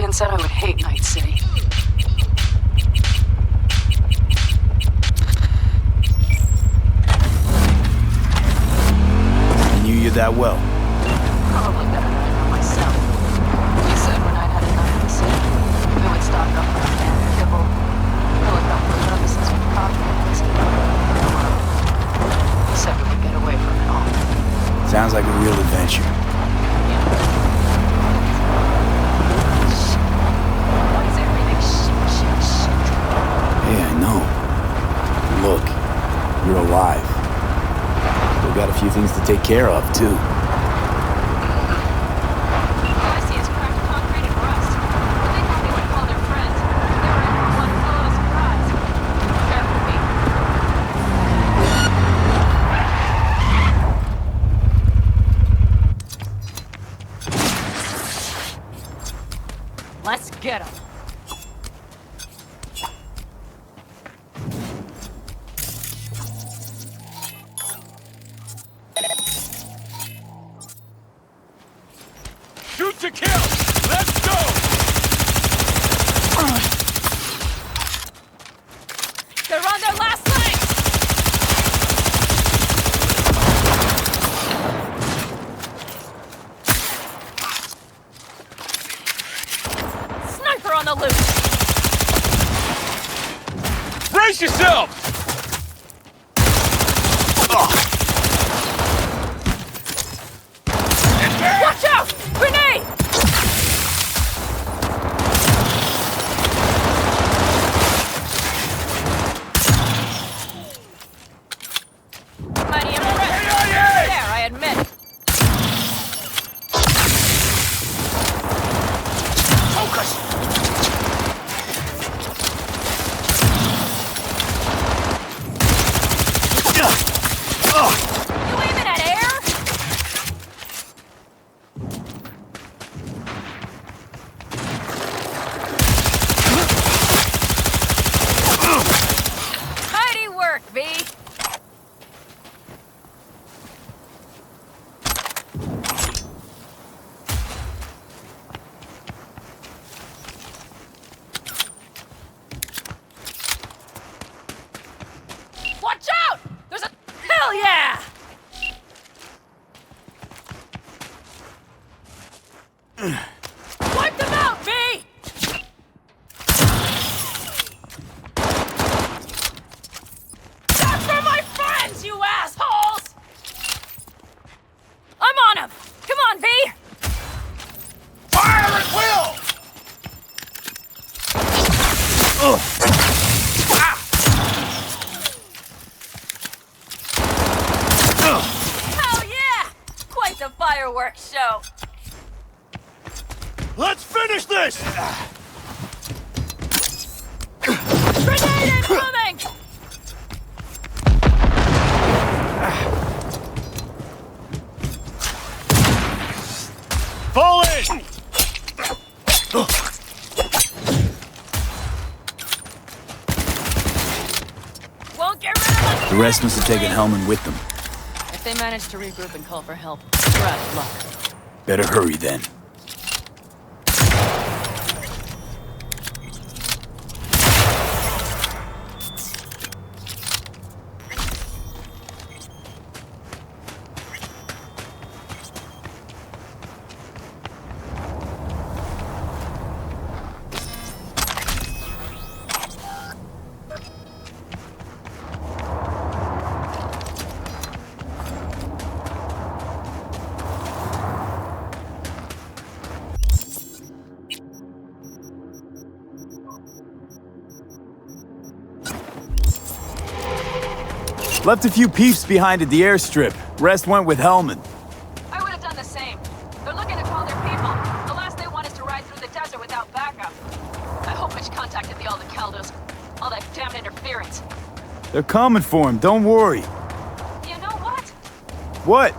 Redragon said I would hate Night City. He knew you that well? Probably better than I know myself. He said when I'd had enough of the city, we would stock up on and kibble, fill a couple of notices with coffee and whiskey. He said we would get away from it all. Sounds like a real adventure. Why is everything shit? Yeah, I know. Look, you're alive. Still got a few things to take care of, too. Let's get him. Shoot to kill! Let's go! They're on their last leg! Sniper on the loose! Brace yourself! Watch out! Grenade! Mighty impressive. There, I admit. Focus! You aiming at air? Tidy work, V. Watch out! There's a... Hell yeah! Wipe them out, V! That's for my friends, you assholes! I'm on him! Come on, V! Fire at will! Hell yeah! Quite the fireworks show. Let's finish this! Grenade incoming! Fall in! Won't get rid of us. The rest must have taken Hellman with them. If they manage to regroup and call for help, we're out of luck. Better hurry then. Left a few peeps behind at the airstrip. Rest went with Hellman. I would have done the same. They're looking to call their people. The last they want is to ride through the desert without backup. I hope Mitch contacted the Aldecaldos. All that damn interference. They're coming for him, don't worry. You know what? What?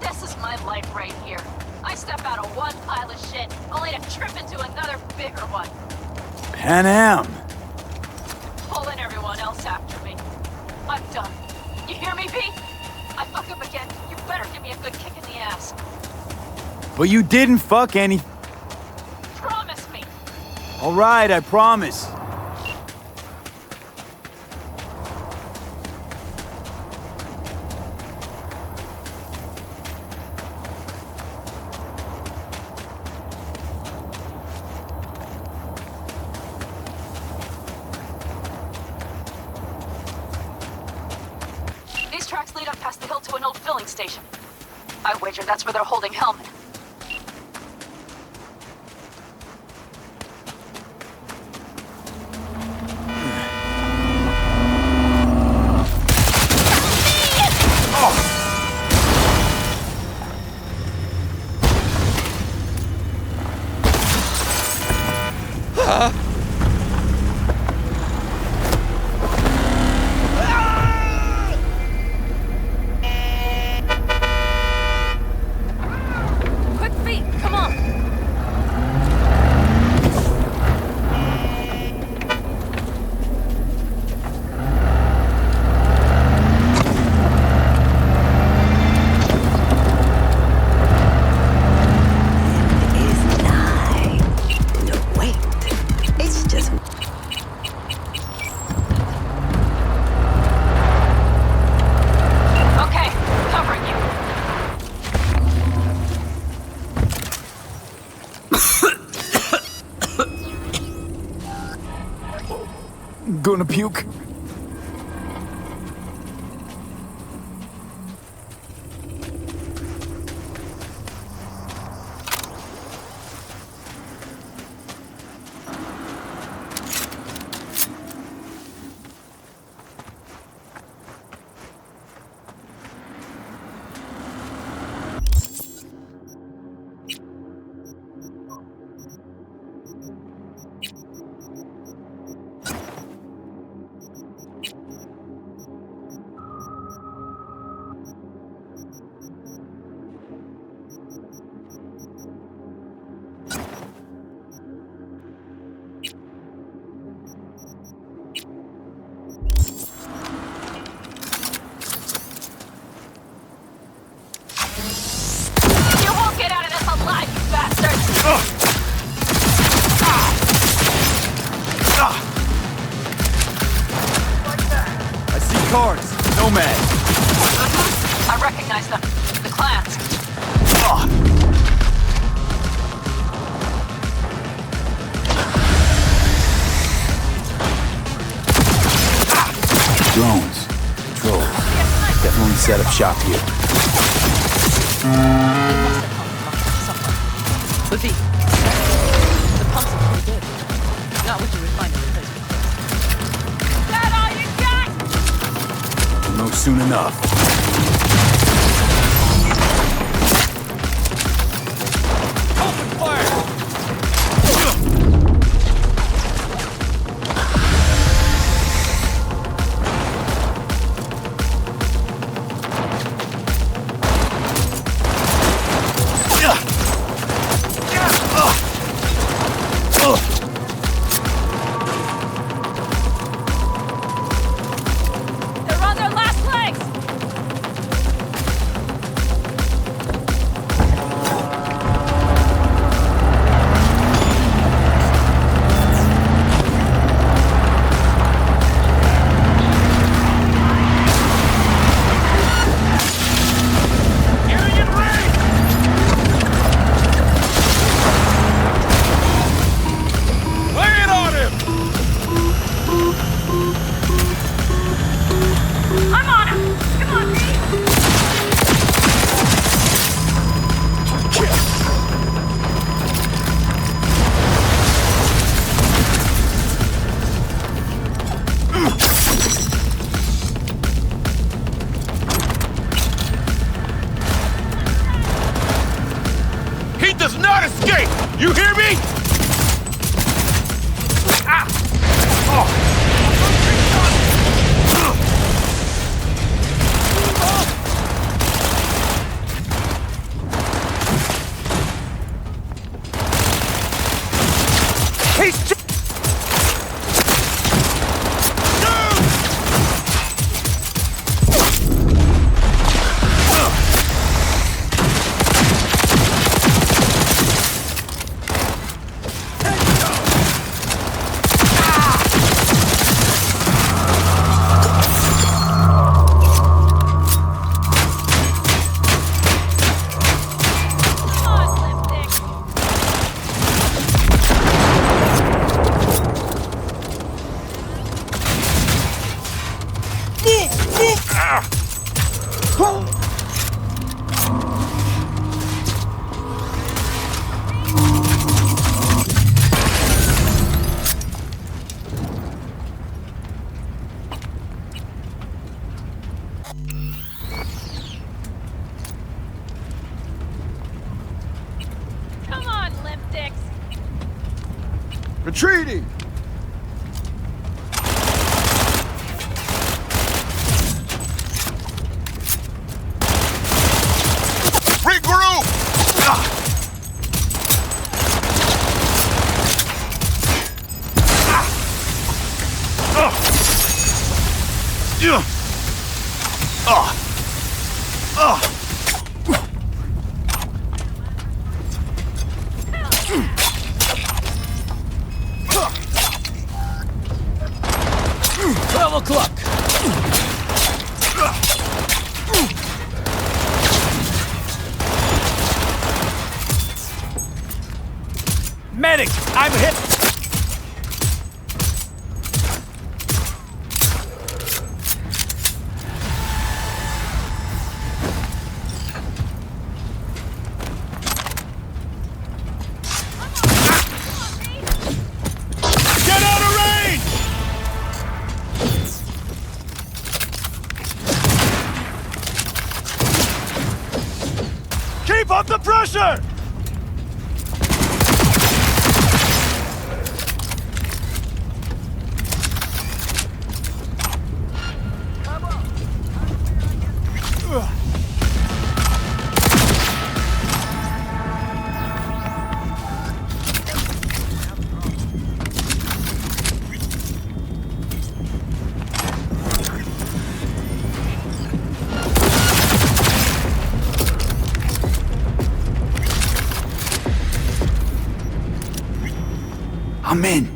This is my life right here. I step out of one pile of shit, only to trip into another bigger one. Pan Am. Pulling everyone else after me. I'm done. You hear me, V? I fuck up again. You better give me a good kick in the ass. But you didn't fuck any... Promise me. All right, I promise. These tracks lead up past the hill to an old filling station. I wager that's where they're holding Hellman. Quick feet, come on! Is nigh. No, wait. It's just. Okay, covering you. Gonna puke. You won't get out of this alive, you bastards! I see cars. Nomad. I recognize them. The clans. Drones. Patrols. Definitely set up shop here. But the pumps are pretty good. Not what you would find in replacement kits. Is that all you got? We'll know soon enough. Open fire! They're on their last legs! Getting in range! Lay it on him! I'm on him! Come on, Pete! He does not escape! You hear me? Ah! Oh! He's Retreating! Regroup! O'clock. Medic, I'm hit. Get out of range! Keep up the pressure! I'm in.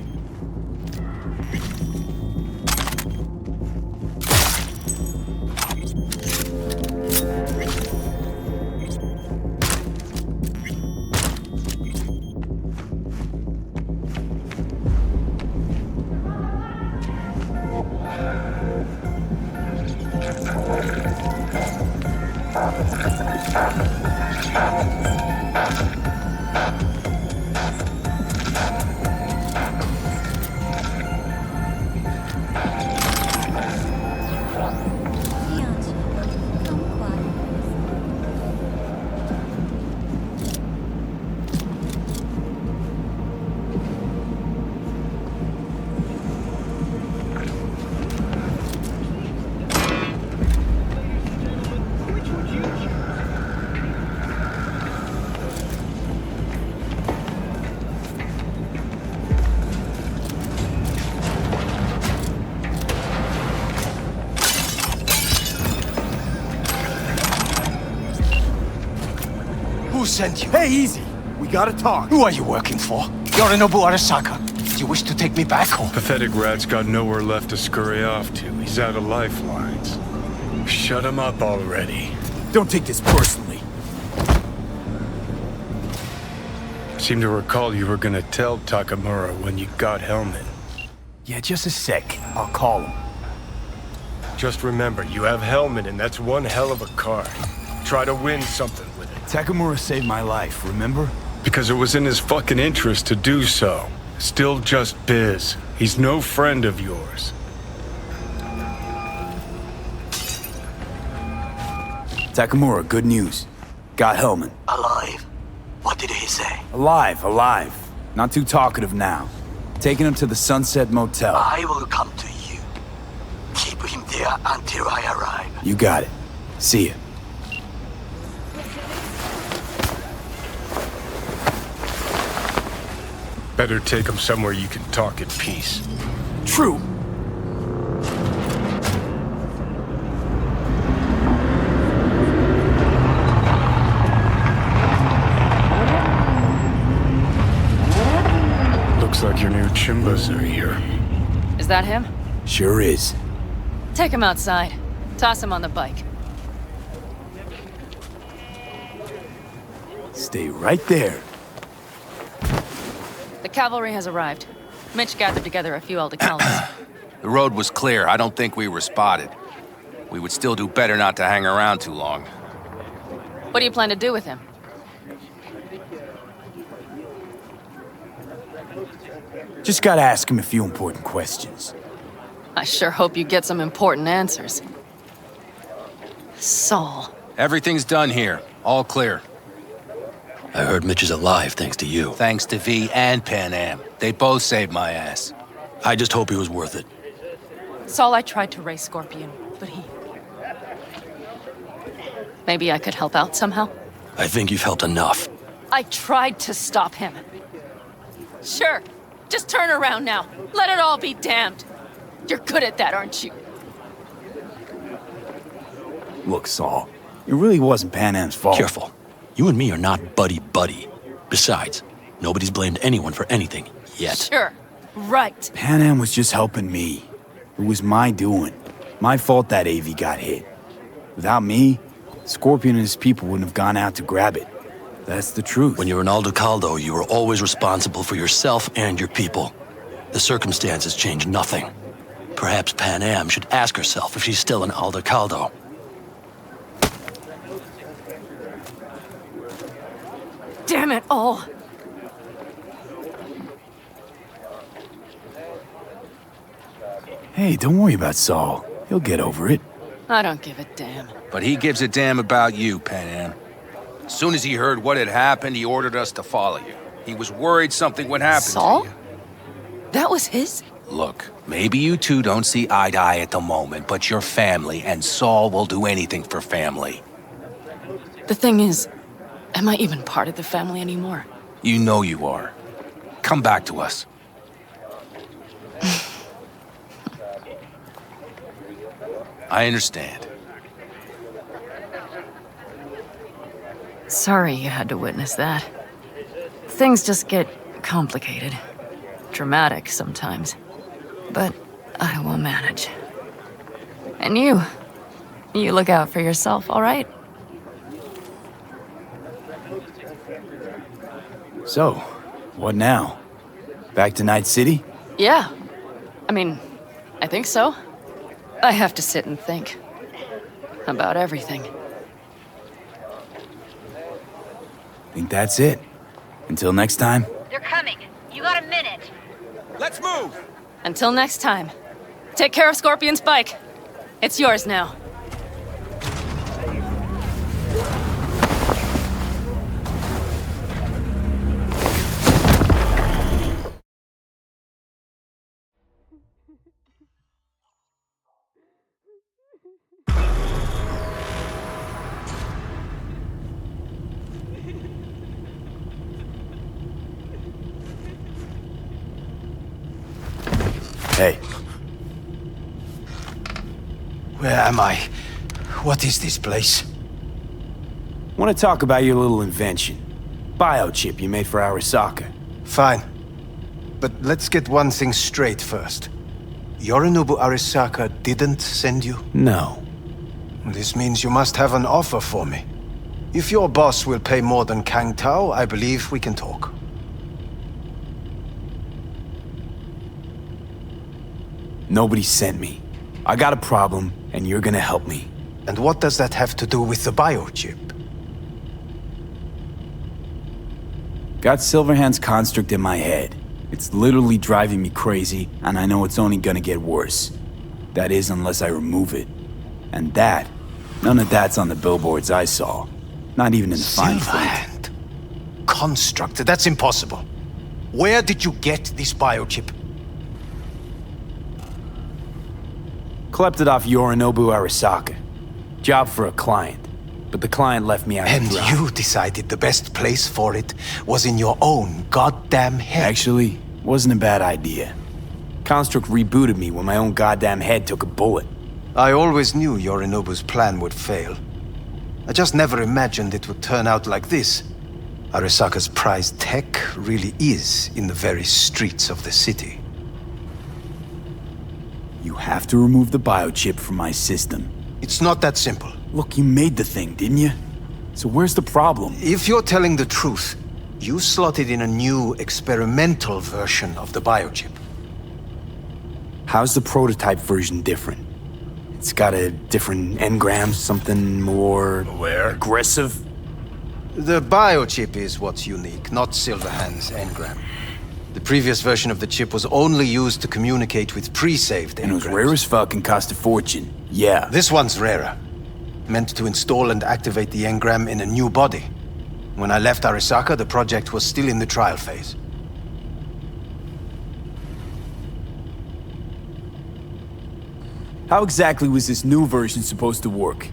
Who sent you? Hey, easy. We gotta talk. Who are you working for? Yorinobu Arasaka. Do you wish to take me back home? Pathetic rat's got nowhere left to scurry off to. He's out of lifelines. Shut him up already. Don't take this personally. Seem to recall you were gonna tell Takamura when you got Hellman. Yeah, just a sec. I'll call him. Just remember, you have Hellman and that's one hell of a card. Try to win something with it. Takamura saved my life, remember? Because it was in his fucking interest to do so. Still just biz. He's no friend of yours. Takamura, good news. Got Hellman. Alive. What did he say? Alive, alive. Not too talkative now. Taking him to the Sunset Motel. I will come to you. Keep him there until I arrive. You got it. See ya. Better take him somewhere you can talk in peace. True. Looks like your new Chimbas are here. Is that him? Sure is. Take him outside. Toss him on the bike. Stay right there. The cavalry has arrived. Mitch gathered together a few elder colonists. The road was clear. I don't think we were spotted. We would still do better not to hang around too long. What do you plan to do with him? Just gotta ask him a few important questions. I sure hope you get some important answers. Saul. Everything's done here. All clear. I heard Mitch is alive thanks to you. Thanks to V and Pan Am. They both saved my ass. I just hope he was worth it. Saul, I tried to raise Scorpion, but he... Maybe I could help out somehow? I think you've helped enough. I tried to stop him. Sure. Just turn around now. Let it all be damned. You're good at that, aren't you? Look, Saul, it really wasn't Pan Am's fault. Careful. You and me are not buddy-buddy. Besides, nobody's blamed anyone for anything, yet. Sure. Right. Pan Am was just helping me. It was my doing. My fault that AV got hit. Without me, Scorpion and his people wouldn't have gone out to grab it. That's the truth. When you're in Aldecaldo, you were always responsible for yourself and your people. The circumstances change nothing. Perhaps Pan Am should ask herself if she's still in Aldecaldo. Damn it all. Hey, don't worry about Saul. He'll get over it. I don't give a damn. But he gives a damn about you, Pan Am. As soon as he heard what had happened, he ordered us to follow you. He was worried something would happen Saul? to you. That was his? Look, maybe you two don't see eye to eye at the moment, but you're family, and Saul will do anything for family. The thing is, am I even part of the family anymore? You know you are. Come back to us. I understand. Sorry you had to witness that. Things just get complicated. Dramatic sometimes. But I will manage. And you look out for yourself, all right? So, what now? Back to Night City? Yeah. I mean, I think so. I have to sit and think. About everything. Think that's it. Until next time. They're coming. You got a minute. Let's move! Until next time. Take care of Scorpion's bike. It's yours now. Hey, Where am I? What is this place? want to talk about your little invention. Biochip you made for ASRock. Fine. But let's get one thing straight first. Yorinobu Arasaka didn't send you? No. This means you must have an offer for me. If your boss will pay more than Kang Tao, I believe we can talk. Nobody sent me. I got a problem, and you're gonna help me. And what does that have to do with the biochip? Got Silverhand's construct in my head. It's literally driving me crazy, and I know it's only gonna get worse. That is, unless I remove it. And that, none of that's on the billboards I saw. Not even in the fine print. Silverhand. Construct, that's impossible. Where did you get this biochip? Collected off Yorinobu Arasaka. Job for a client. But the client left me out And to dry. you decided the best place for it was in your own goddamn head. Actually, wasn't a bad idea. Construct rebooted me when my own goddamn head took a bullet. I always knew Yorinobu's plan would fail. I just never imagined it would turn out like this. Arasaka's prized tech really is in the very streets of the city. You have to remove the biochip from my system. It's not that simple. Look, you made the thing, didn't you? So where's the problem? If you're telling the truth, you slotted in a new experimental version of the biochip. How's the prototype version different? It's got a different engram, something more... aggressive? The biochip is what's unique, not Silverhand's engram. The previous version of the chip was only used to communicate with pre-saved engrams. And it was rare as fuck and cost a fortune. Yeah. This one's rarer. Meant to install and activate the engram in a new body. When I left Arasaka, the project was still in the trial phase. How exactly was this new version supposed to work?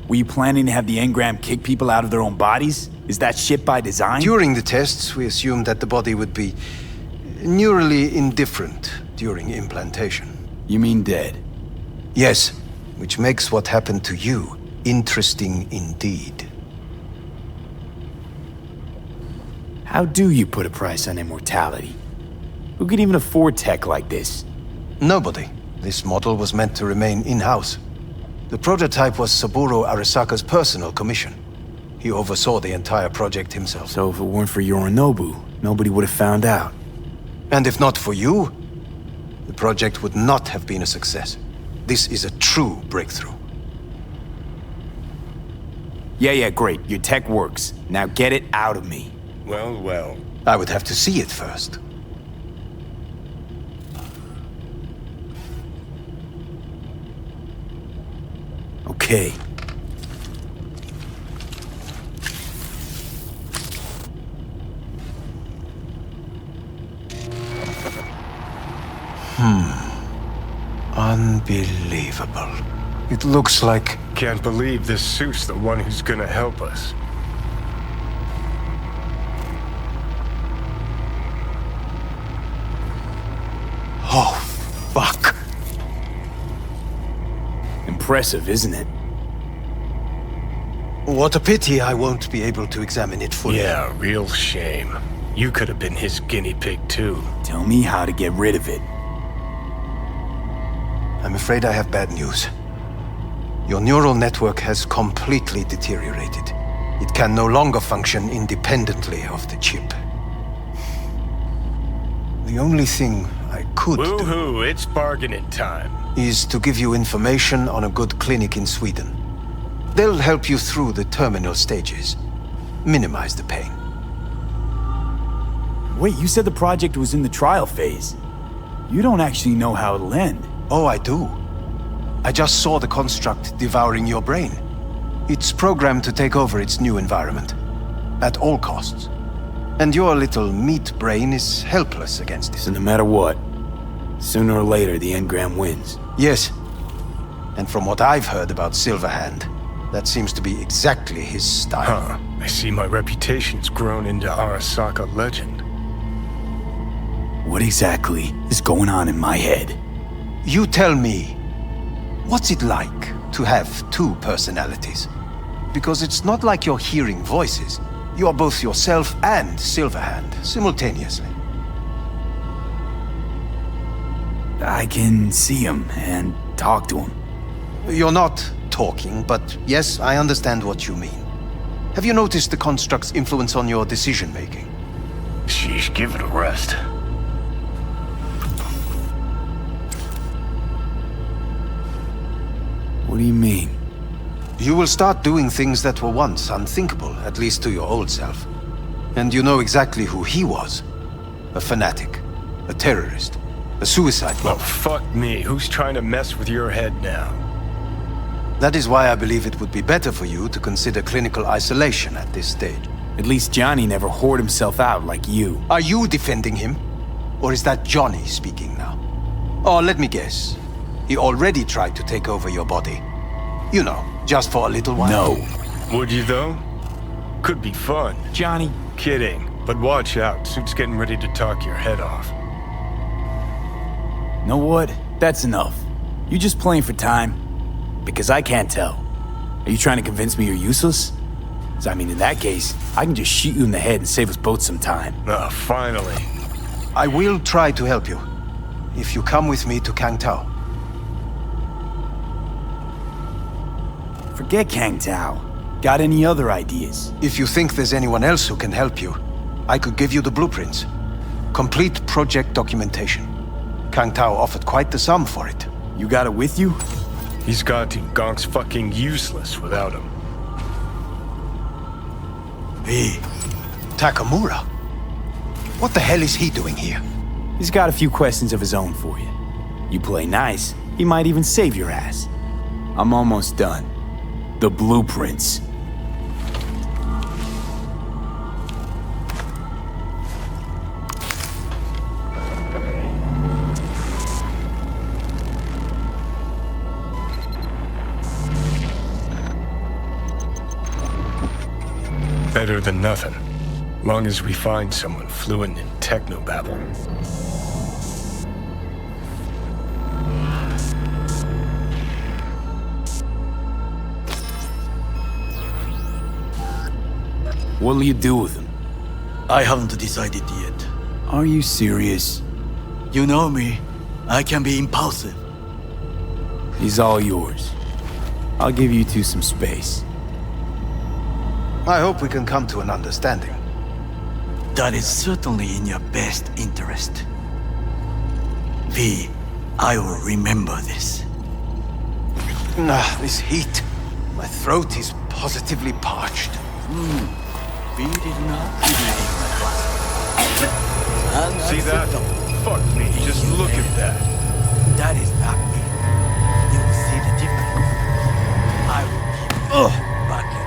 Were you planning to have the engram kick people out of their own bodies? Is that shit by design? During the tests, we assumed that the body would be neurally indifferent during implantation. You mean dead? Yes, which makes what happened to you interesting indeed. How do you put a price on immortality? Who could even afford tech like this? Nobody. This model was meant to remain in-house. The prototype was Saburo Arasaka's personal commission. He oversaw the entire project himself. So if it weren't for Yorinobu, nobody would have found out. And if not for you, the project would not have been a success. This is a true breakthrough. Yeah, great. Your tech works. Now get it out of me. Well, well. I would have to see it first. Okay. Unbelievable. It looks like... Can't believe this suit's the one who's gonna help us. Oh, fuck. Impressive, isn't it? What a pity I won't be able to examine it fully. Yeah, real shame. You could have been his guinea pig too. Tell me how to get rid of it. I'm afraid I have bad news. Your neural network has completely deteriorated. It can no longer function independently of the chip. The only thing I could do Woo-hoo, it's bargaining time. is to give you information on a good clinic in Sweden. They'll help you through the terminal stages. Minimize the pain. Wait, you said the project was in the trial phase. You don't actually know how it'll end. Oh, I do. I just saw the construct devouring your brain. It's programmed to take over its new environment. At all costs. And your little meat brain is helpless against So it. no matter what, sooner or later the engram wins. Yes. And from what I've heard about Silverhand, that seems to be exactly his style. Huh. I see my reputation's grown into Arasaka legend. What exactly is going on in my head? You tell me, what's it like to have two personalities? Because it's not like you're hearing voices. You are both yourself and Silverhand simultaneously. I can see him and talk to him. You're not talking, but yes, I understand what you mean. Have you noticed the construct's influence on your decision-making? Sheesh, give it a rest. What do you mean? You will start doing things that were once unthinkable, at least to your old self. And you know exactly who he was. A fanatic, a terrorist, a suicide Well, bomber. fuck me. Who's trying to mess with your head now? That is why I believe it would be better for you to consider clinical isolation at this stage. At least Johnny never whored himself out like you. Are you defending him? Or is that Johnny speaking now? Oh, let me guess. He already tried to take over your body. You know, just for a little while. No. Would you though? Could be fun. Johnny, Kidding. But watch out. Suit's getting ready to talk your head off. know what? That's enough. You just playing for time? Because I can't tell. Are you trying to convince me you're useless? 'Cause I mean, in that case, I can just shoot you in the head and save us both some time. Ah, finally. I will try to help you. If you come with me to Kangtao. Forget Kang Tao. Got any other ideas? If you think there's anyone else who can help you, I could give you the blueprints. Complete project documentation. Kangtao offered quite the sum for it. You got it with you? He's got to. Gonk's fucking useless without him. Hey, Takamura? What the hell is he doing here? He's got a few questions of his own for you. You play nice, he might even save your ass. I'm almost done. The blueprints. Better than nothing. Long as we find someone fluent in technobabble. What'll you do with him? I haven't decided yet. Are you serious? You know me. I can be impulsive. He's all yours. I'll give you two some space. I hope we can come to an understanding. That is certainly in your best interest. V, I will remember this. This heat. My throat is positively parched. V did not give me my class. See that? Fuck me, just look at that. That is not me. You will see the difference. I will keep buckets.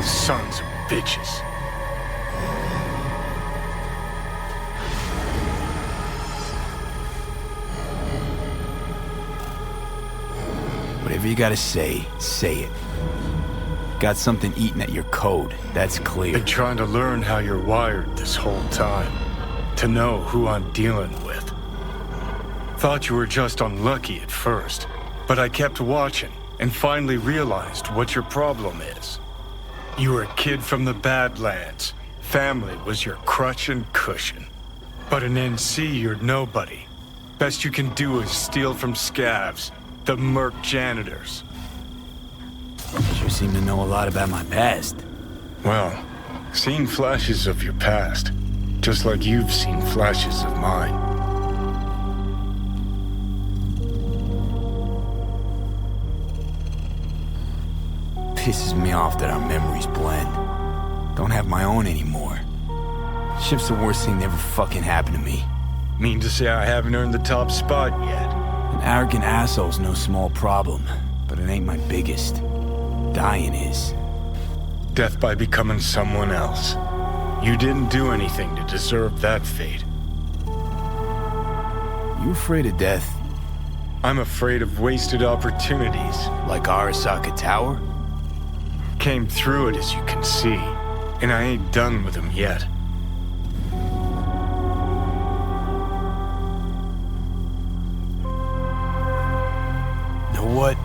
Sons of bitches. Whatever you gotta say it. Got something eating at your code, that's clear. Been trying to learn how you're wired this whole time. To know who I'm dealing with. Thought you were just unlucky at first, but I kept watching and finally realized what your problem is. You were a kid from the Badlands. Family was your crutch and cushion. But in NC, you're nobody. Best you can do is steal from scavs, the merc janitors. Sure seem to know a lot about my past. Well, seen flashes of your past, just like you've seen flashes of mine. Pisses me off that our memories blend. Don't have my own anymore. Ship's the worst thing that ever fucking happened to me. Mean to say I haven't earned the top spot yet? An arrogant asshole's no small problem, but it ain't my biggest. Dying is. Death by becoming someone else. You didn't do anything to deserve that fate. You afraid of death? I'm afraid of wasted opportunities. Like Arasaka Tower? Came through it, as you can see, and I ain't done with them yet. Know what?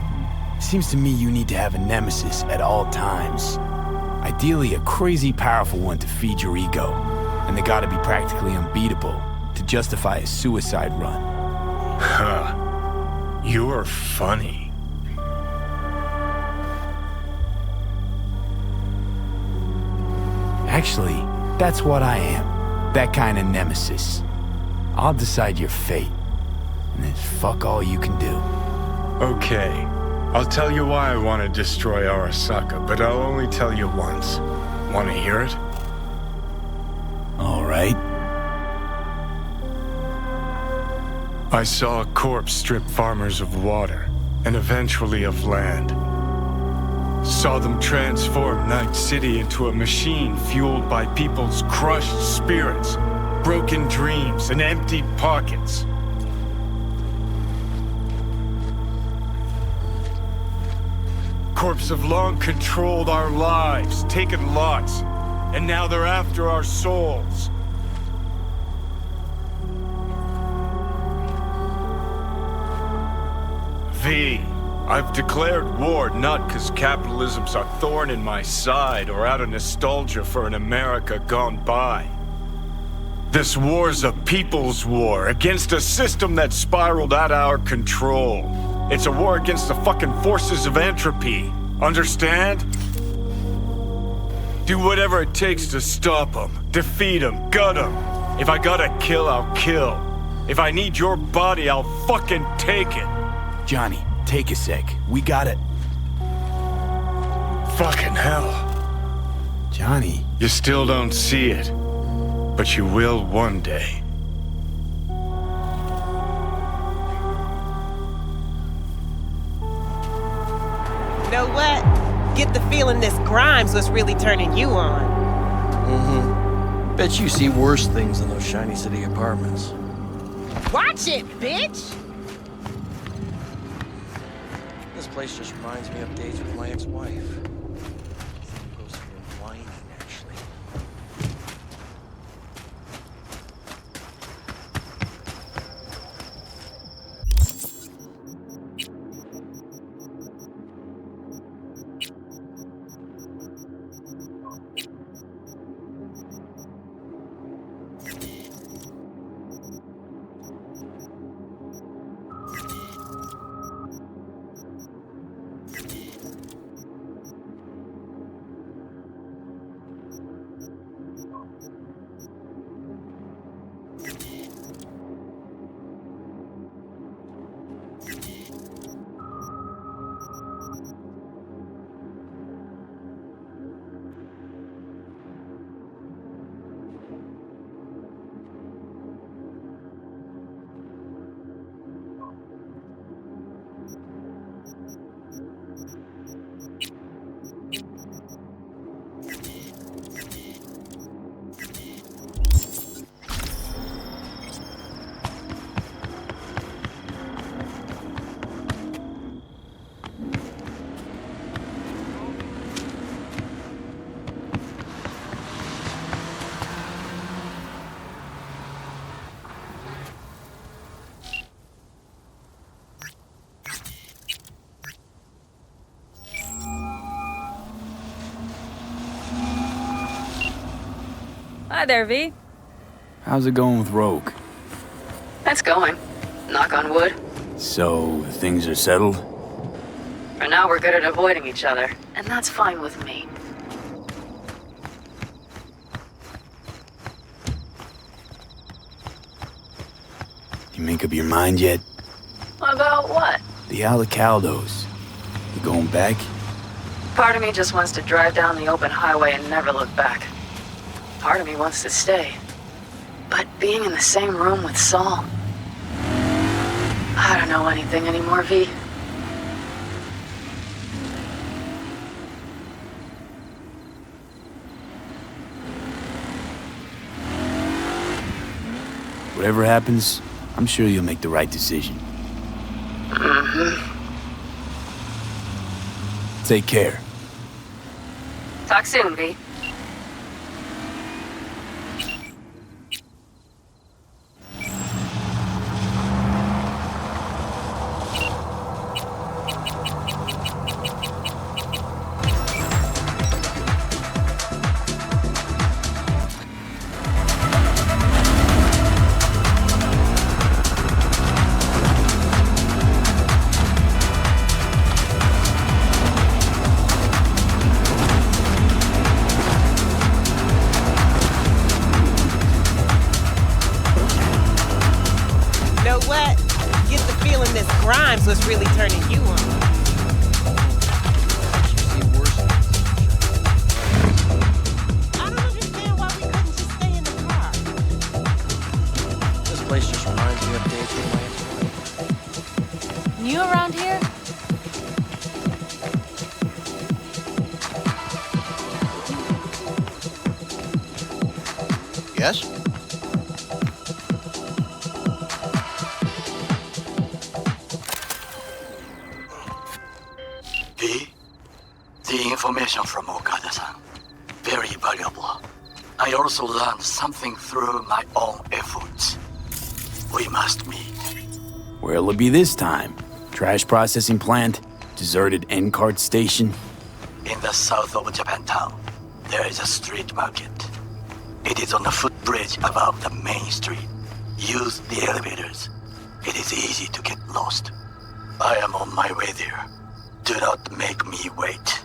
Seems to me you need to have a nemesis at all times. Ideally, a crazy powerful one to feed your ego. And they gotta be practically unbeatable to justify a suicide run. Huh. You're funny. Actually, that's what I am. That kind of nemesis. I'll decide your fate. And then fuck all you can do. Okay. I'll tell you why I want to destroy Arasaka, but I'll only tell you once. Want to hear it? All right. I saw a corpse strip farmers of water, and eventually of land. Saw them transform Night City into a machine fueled by people's crushed spirits, broken dreams, and emptied pockets. Corps have long controlled our lives, taken lots, and now they're after our souls. V, I've declared war not because capitalism's a thorn in my side or out of nostalgia for an America gone by. This war's a people's war against a system that spiraled out of our control. It's a war against the fucking forces of entropy. Understand? Do whatever it takes to stop them, defeat them, gut them. If I gotta kill, I'll kill. If I need your body, I'll fucking take it. Johnny, take a sec. We got it. Fucking hell. Johnny. You still don't see it, but you will one day. You know what? Get the feeling this Grimes was really turning you on. Mm-hmm. Bet you see worse things than those shiny city apartments. Watch it, bitch! This place just reminds me of days with my ex-wife. Hi there, V. How's it going with Rogue? It's going. Knock on wood. So, things are settled? For now, we're good at avoiding each other, and that's fine with me. You make up your mind yet? About what? The Alacaldos. You going back? Part of me just wants to drive down the open highway and never look back. Part of me wants to stay. But being in the same room with Saul... I don't know anything anymore, V. Whatever happens, I'm sure you'll make the right decision. Take care. Talk soon, V. What's really turning you on? I don't understand why we couldn't just stay in the car. This place just reminds me of days when New around here? Yes? The information from Okada-san, very valuable. I also learned something through my own efforts. We must meet. Where'll it be this time? Trash processing plant? Deserted N-cart station? In the south of Japantown, there is a street market. It is on the footbridge above the main street. Use the elevators. It is easy to get lost. I am on my way there. Do not make me wait.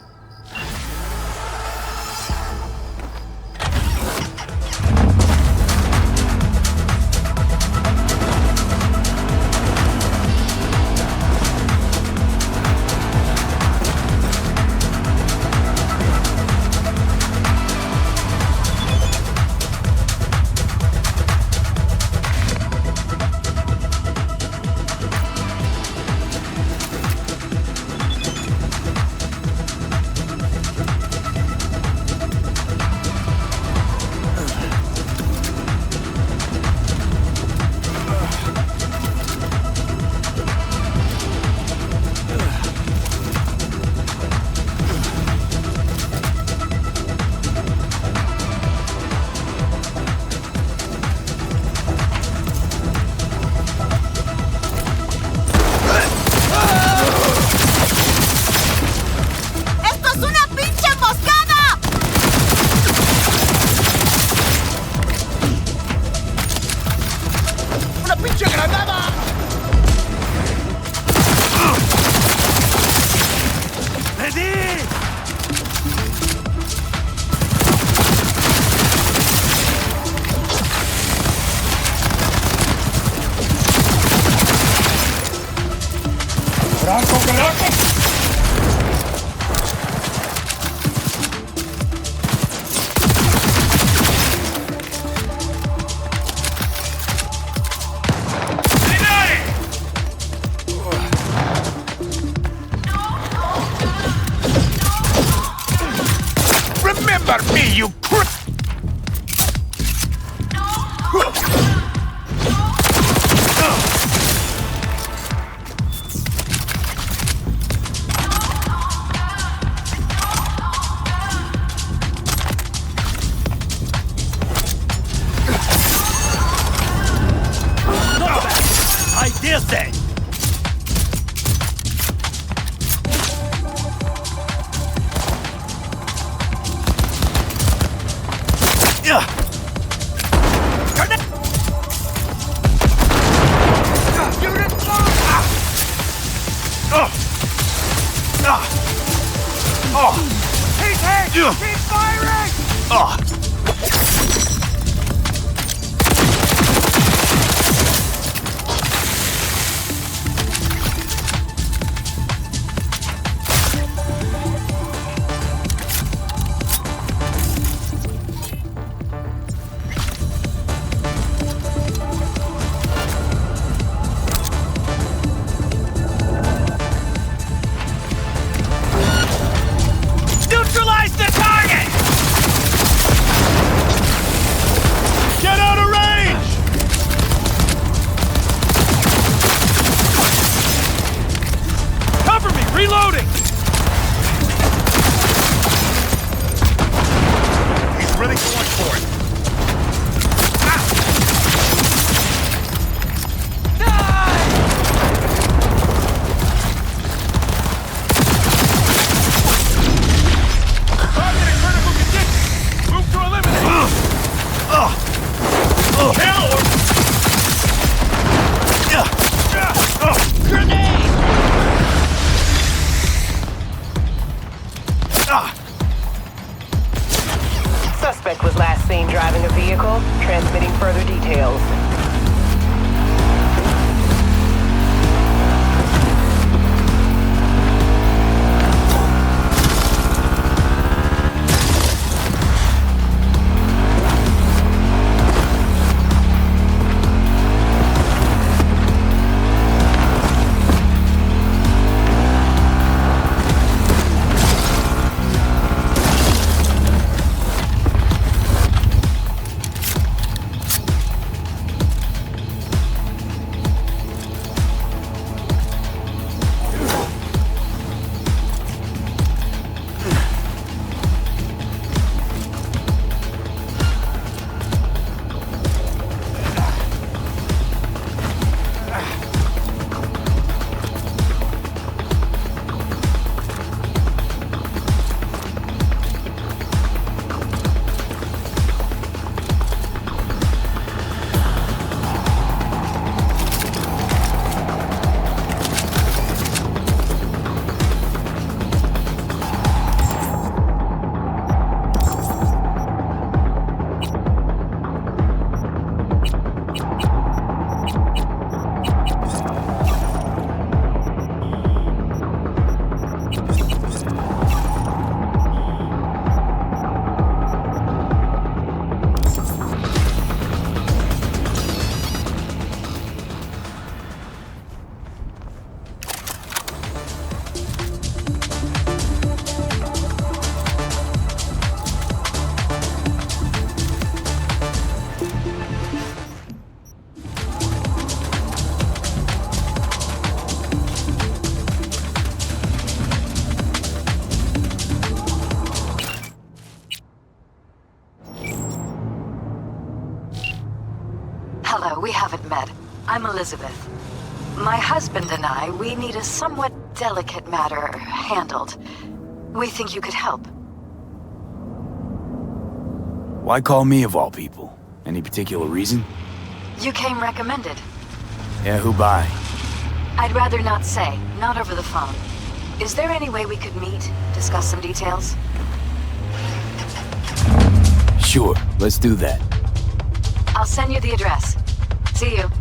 Keep firing! Neutralize the target! Get out of range! Cover me! Reloading! He's really going for it. Target in critical condition. Move to eliminate. Kill or... Grenade! Suspect was last seen driving a vehicle, transmitting further details. Hello, we haven't met. I'm Elizabeth. My husband and I, we need a somewhat delicate matter handled. We think you could help. Why call me of all people? Any particular reason? You came recommended. Yeah, who by? I'd rather not say, not over the phone. Is there any way we could meet, discuss some details? Sure, let's do that. I'll send you the address. See you.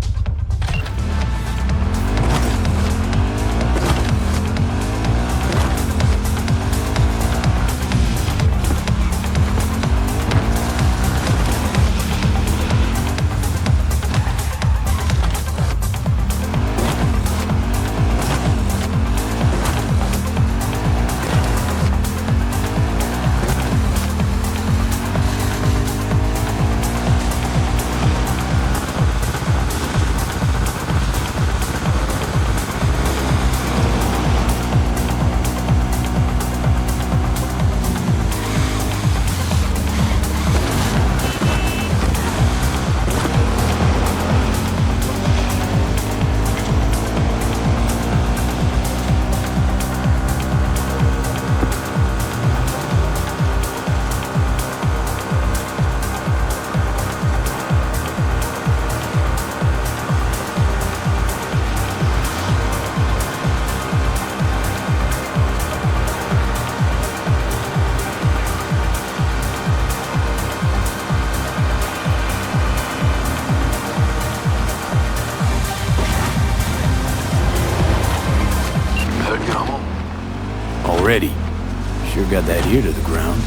got that ear to the ground.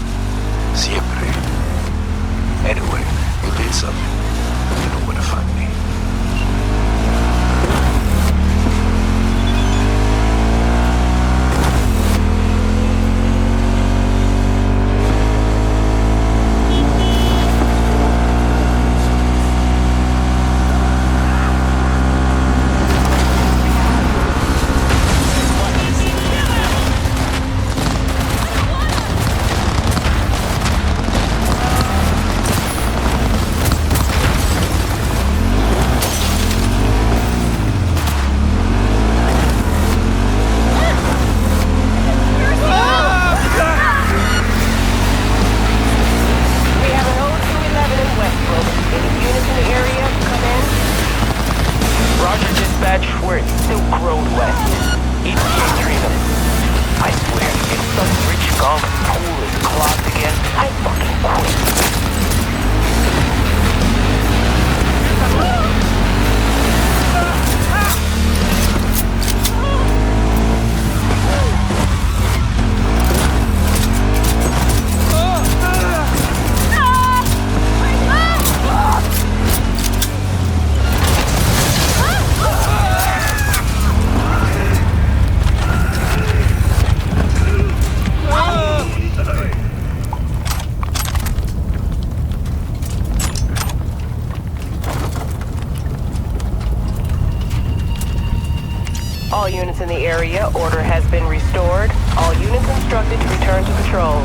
Siempre. Anyway, you need something. You know where to find me. All units in the area, order has been restored. All units instructed to return to patrol.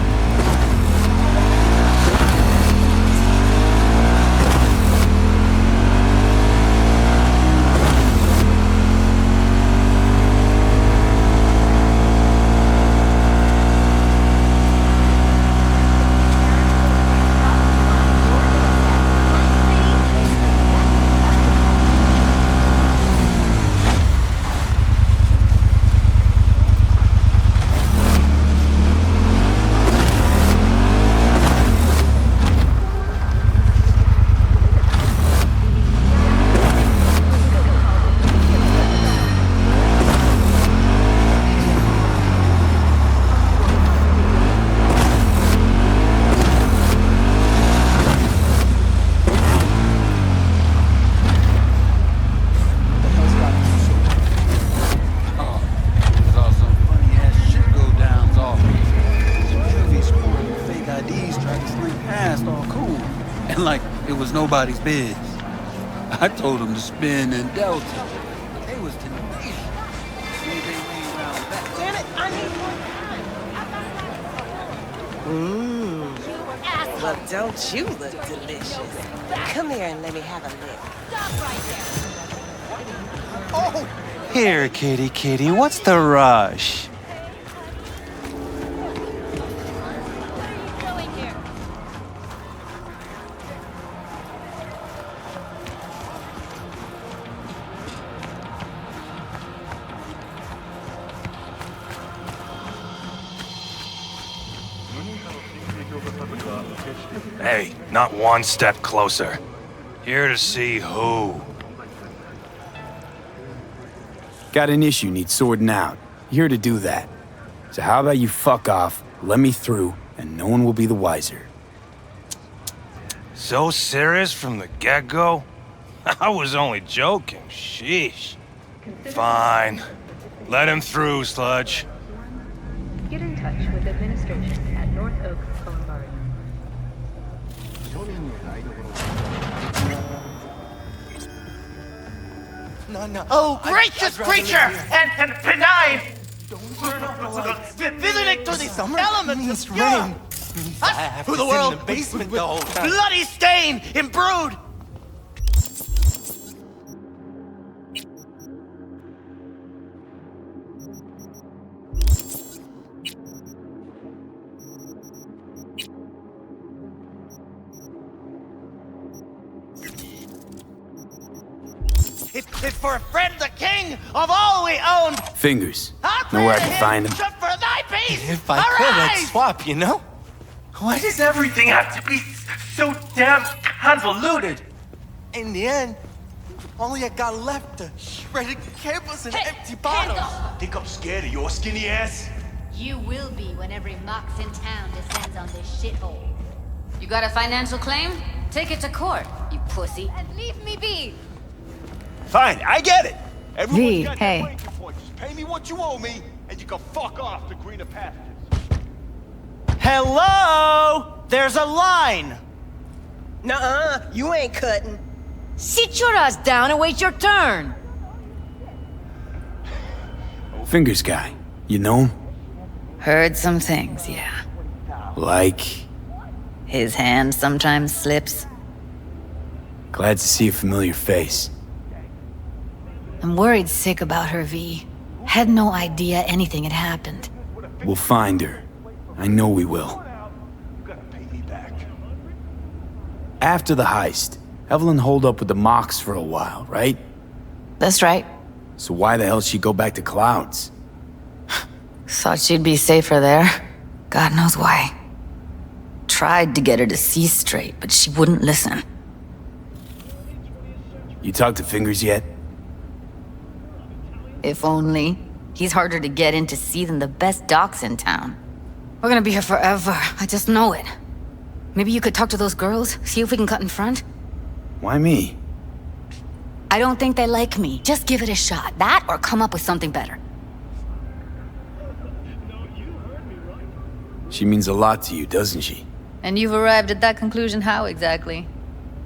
Nobody's biz. I told them to spin and Delta. They was tenacious. Damn it, I need more time. Look, don't you look delicious. Come here and let me have a lick. Oh! Here, kitty, what's the rush? Hey, not one step closer. Here to see who. Got an issue needs sorting out. Here to do that. So how about you fuck off, let me through, and no one will be the wiser. So serious from the get-go? I was only joking, sheesh. Fine. Let him through, Sludge. Get in touch with administration at North Oak Boulevard. No. Oh, gracious creature and benign! Visiting to the elements of rain. Us, who the world in the basement the whole time. bloody stain imbrued. It's for a friend, the king of all we own. Fingers. Know where I can find them? Just for thy peace. If I could, I'd swap, you know? Why does everything have to be so damn convoluted? In the end, only I got left to shredded cables and empty bottles. Think I'm scared of your skinny ass? You will be when every mox in town descends on this shithole. You got a financial claim? Take it to court, you pussy. And leave me be! Fine, I get it. V, hey. Just pay me what you owe me, and you can fuck off to greener pastures. Hello? There's a line! Nuh-uh, you ain't cutting. Sit your ass down and wait your turn. Fingers guy. You know him? Heard some things, yeah. Like... His hand sometimes slips. Glad to see a familiar face. I'm worried sick about her, V. Had no idea anything had happened. We'll find her. I know we will. After the heist, Evelyn holed up with the Mox for a while, right? That's right. So why the hell she'd go back to Clouds? Thought she'd be safer there. God knows why. Tried to get her to see straight, but she wouldn't listen. You talked to Fingers yet? If only. He's harder to get in to see than the best docs in town. We're gonna be here forever. I just know it. Maybe you could talk to those girls, see if we can cut in front? Why me? I don't think they like me. Just give it a shot. That or come up with something better. She means a lot to you, doesn't she? And you've arrived at that conclusion how exactly?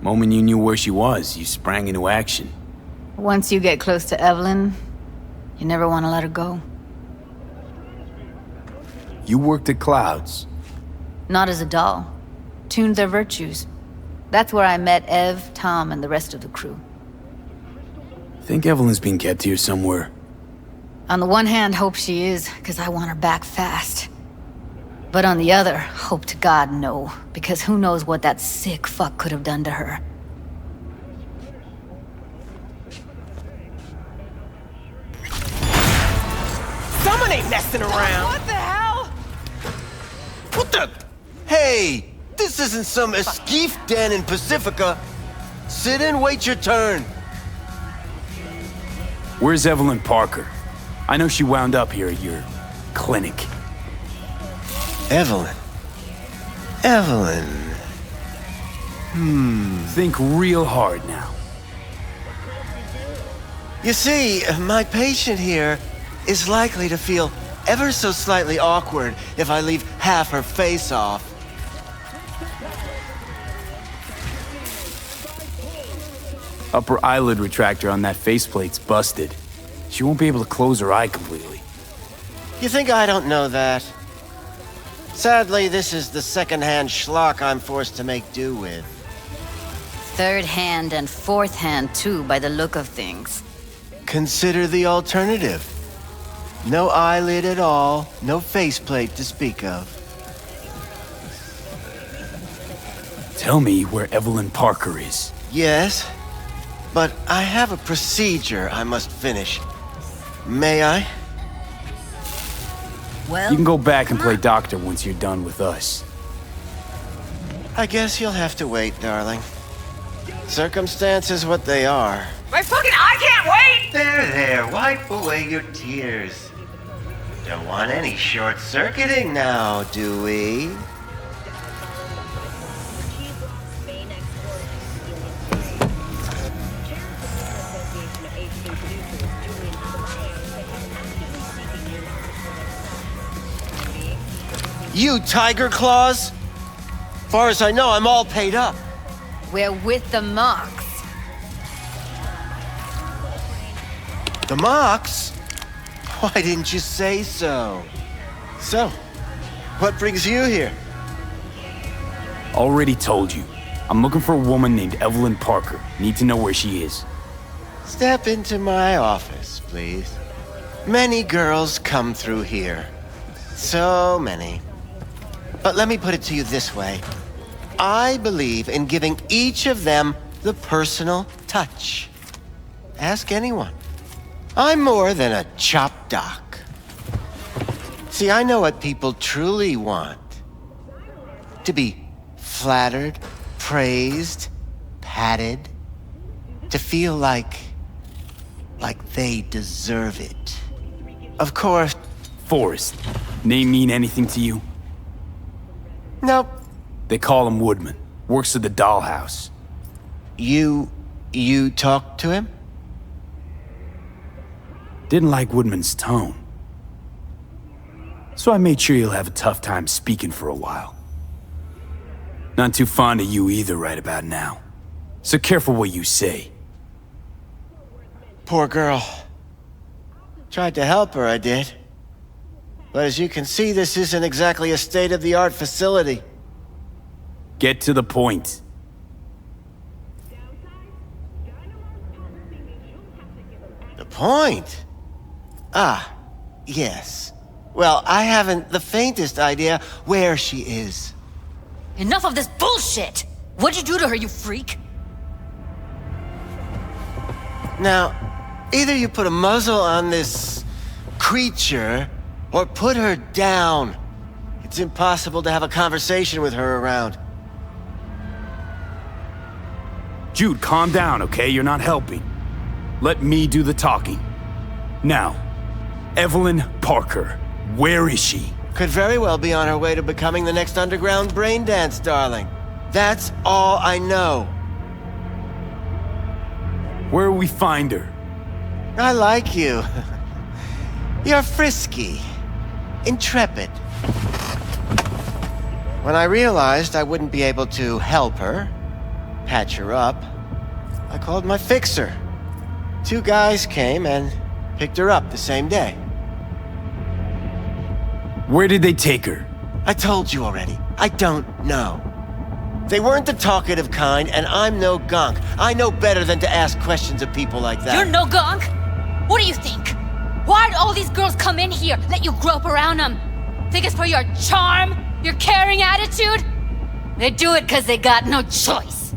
Moment you knew where she was, you sprang into action. Once you get close to Evelyn, you never want to let her go. You worked at Clouds. Not as a doll. Tuned their virtues. That's where I met Ev, Tom, and the rest of the crew. Think Evelyn's being kept here somewhere. On the one hand, hope she is, because I want her back fast. But on the other, hope to God no, because who knows what that sick fuck could have done to her. Someone ain't messing around! What the hell? What the? Hey, this isn't some esquif den in Pacifica. Sit and wait your turn. Where's Evelyn Parker? I know she wound up here at your clinic. Evelyn. Think real hard now. You see, my patient here is likely to feel ever so slightly awkward if I leave half her face off. Upper eyelid retractor on that faceplate's busted. She won't be able to close her eye completely. You think I don't know that? Sadly, this is the second-hand schlock I'm forced to make do with. Third hand and fourth hand too, by the look of things. Consider the alternative. No eyelid at all, no faceplate to speak of. Tell me where Evelyn Parker is. Yes, but I have a procedure I must finish. May I? Well, You can go back and play doctor once you're done with us. I guess you'll have to wait, darling. Circumstances what they are. My fucking eye can't wait! There, wipe away your tears. Don't want any short-circuiting now, do we? You Tiger Claws? Far as I know, I'm all paid up. we're with the Mox. The Mox? Why didn't you say so? So, what brings you here? Already told you. I'm looking for a woman named Evelyn Parker. Need to know where she is. Step into my office, please. Many girls come through here. So many. But let me put it to you this way. I believe in giving each of them the personal touch. Ask anyone. I'm more than a chop doc. See, I know what people truly want. To be flattered, praised, patted. To feel like they deserve it. Of course. Forrest, Name mean anything to you? Nope. They call him Woodman. Works at the dollhouse. You talked to him? Didn't like Woodman's tone. So I made sure he'll have a tough time speaking for a while. Not too fond of you either right about now. So careful what you say. Poor girl. Tried to help her, I did. But as you can see, this isn't exactly a state-of-the-art facility. Get to the point. The point? Ah, yes. Well, I haven't the faintest idea where she is. Enough of this bullshit! What'd you do to her, you freak? Now, either you put a muzzle on this creature, or put her down. It's impossible to have a conversation with her around. Jude, calm down, okay? You're not helping. Let me do the talking. Now, Evelyn Parker, where is she? Could very well be on her way to becoming the next underground braindance darling. That's all I know. Where will we find her? I like you. You're frisky. Intrepid. When I realized I wouldn't be able to help her, patch her up, I called my fixer. 2 guys came and picked her up the same day. Where did they take her? I told you already. I don't know. They weren't the talkative kind, and I'm no gunk. I know better than to ask questions of people like that. You're no gunk? What do you think? Why'd all these girls come in here, let you grope around them? Think it's for your charm? Your caring attitude? They do it because they got no choice.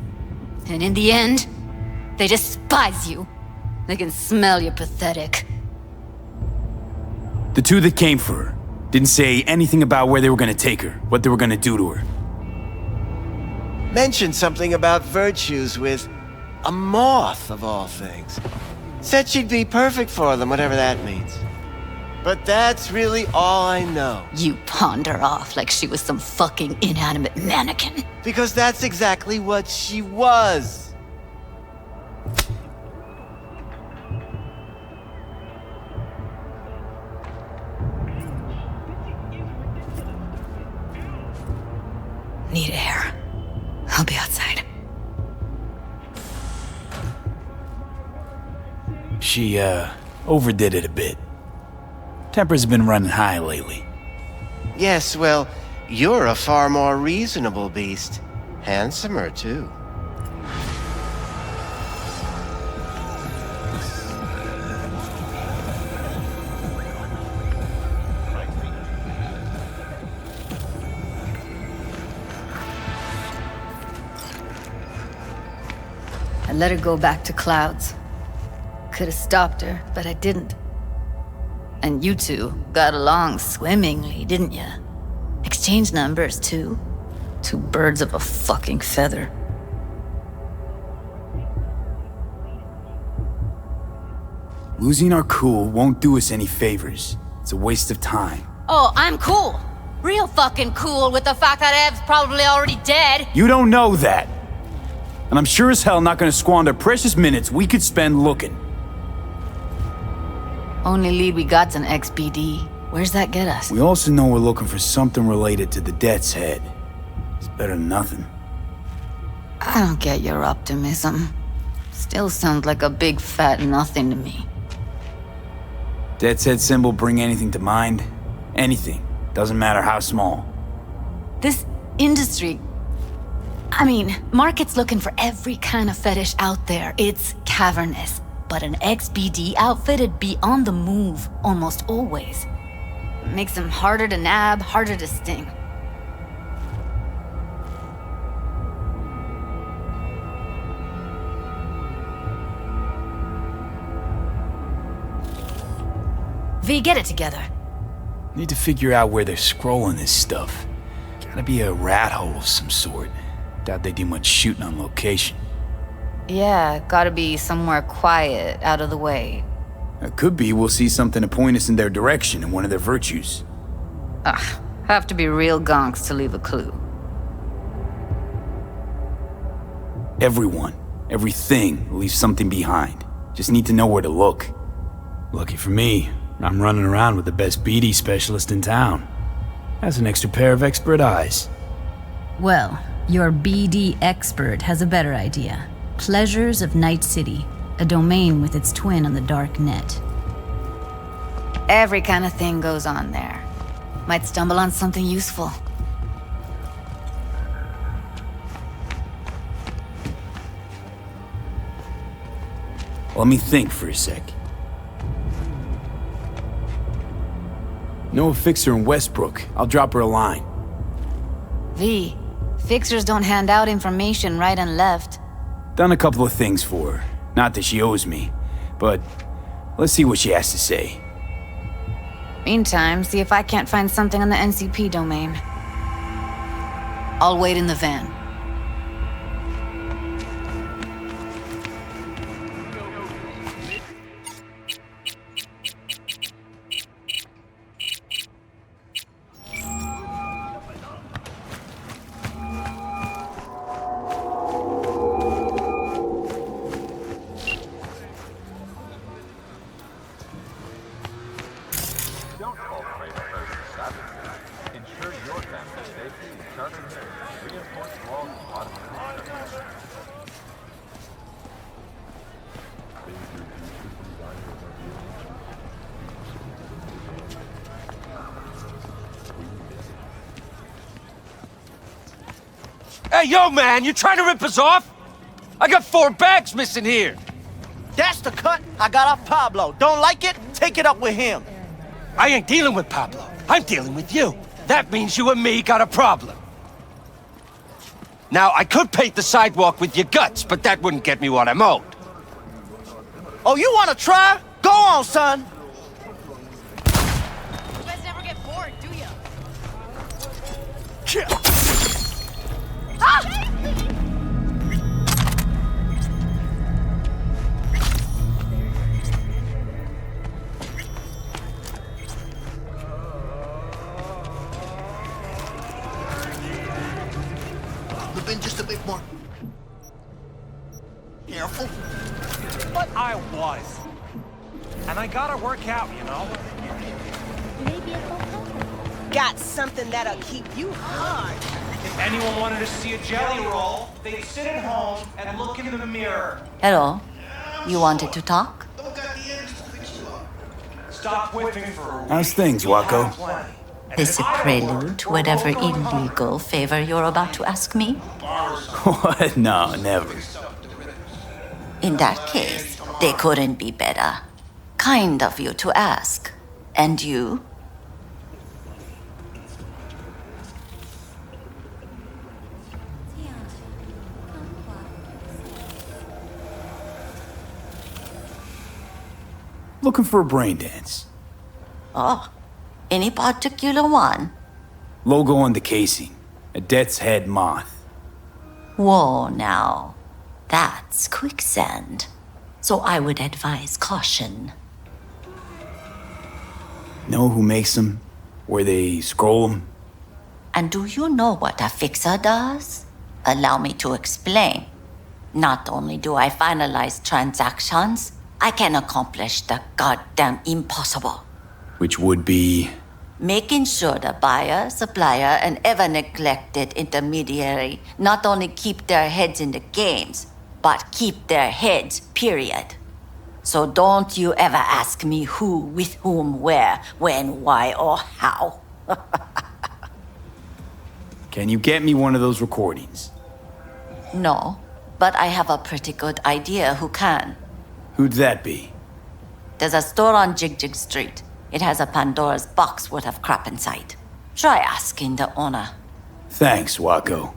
And in the end, they despise you. They can smell you're pathetic. The 2 that came for her didn't say anything about where they were gonna take her, what they were gonna do to her. Mentioned something about virtues with a moth, of all things. Said she'd be perfect for them, whatever that means. But that's really all I know. You pawned her off like she was some fucking inanimate mannequin. Because that's exactly what she was. Need air. I'll be outside. She, overdid it a bit. Temper's been running high lately. Yes, well, you're a far more reasonable beast. Handsomer, too. I let her go back to Clouds. Could have stopped her, but I didn't. And you 2 got along swimmingly, didn't ya? Exchanged numbers, too. 2 birds of a fucking feather. Losing our cool won't do us any favors. It's a waste of time. Oh, I'm cool. Real fucking cool with the fact that Ev's probably already dead. You don't know that. And I'm sure as hell not gonna squander precious minutes we could spend looking. Only lead we got's an XBD. Where's that get us? We also know we're looking for something related to the Death's Head. It's better than nothing. I don't get your optimism. Still sounds like a big fat nothing to me. Death's Head symbol bring anything to mind? Anything. Doesn't matter how small. This industry... I mean, market's looking for every kind of fetish out there. It's cavernous. But an XBD outfit'd be on the move almost always. Makes them harder to nab, harder to sting. V, get it together. Need to figure out where they're scrolling this stuff. Gotta be a rat hole of some sort. Doubt they do much shooting on location. Yeah, gotta be somewhere quiet, out of the way. It could be we'll see something to point us in their direction in one of their virtues. Ugh, have to be real gonks to leave a clue. Everyone, everything leaves something behind. Just need to know where to look. Lucky for me, I'm running around with the best BD specialist in town. Has an extra pair of expert eyes. Well, your BD expert has a better idea. Pleasures of Night City, a domain with its twin on the dark net. Every kind of thing goes on there. Might stumble on something useful. Let me think for a sec. Know a fixer in Westbrook. I'll drop her a line. V, fixers don't hand out information right and left. Done a couple of things for her. Not that she owes me, but let's see what she has to say. Meantime, see if I can't find something on the NCP domain. I'll wait in the van. Hey, yo, man, you trying to rip us off? I got 4 bags missing here. That's the cut I got off Pablo. Don't like it? Take it up with him. I ain't dealing with Pablo. I'm dealing with you. That means you and me got a problem. Now, I could paint the sidewalk with your guts, but that wouldn't get me what I'm owed. Oh, you want to try? Go on, son. You guys never get bored, do ya? Ah! Been just a bit more careful. But I was. And I gotta work out, you know? Maybe a go-kart. Got something that'll keep you hard. If anyone wanted to see a jelly roll, they'd sit at home and look in the mirror. Hello. You wanted to talk? Stop whipping for a week. How's things, Waco? Is it prelude to whatever illegal favor you're about to ask me? What? No, never. In that case, they couldn't be better. Kind of you to ask. And you? Looking for a brain dance. Oh, any particular one? Logo on the casing. A death's head moth. Whoa, now. That's quicksand. So I would advise caution. Know who makes them? Where they scroll them? And do you know what a fixer does? Allow me to explain. Not only do I finalize transactions, I can accomplish the goddamn impossible. Which would be? Making sure the buyer, supplier, and ever-neglected intermediary not only keep their heads in the games, but keep their heads, period. So don't you ever ask me who, with whom, where, when, why, or how. Can you get me one of those recordings? No, but I have a pretty good idea who can. Who'd that be? There's a store on Jig Jig Street. It has a Pandora's box worth of crap inside. Try asking the owner. Thanks, Waco.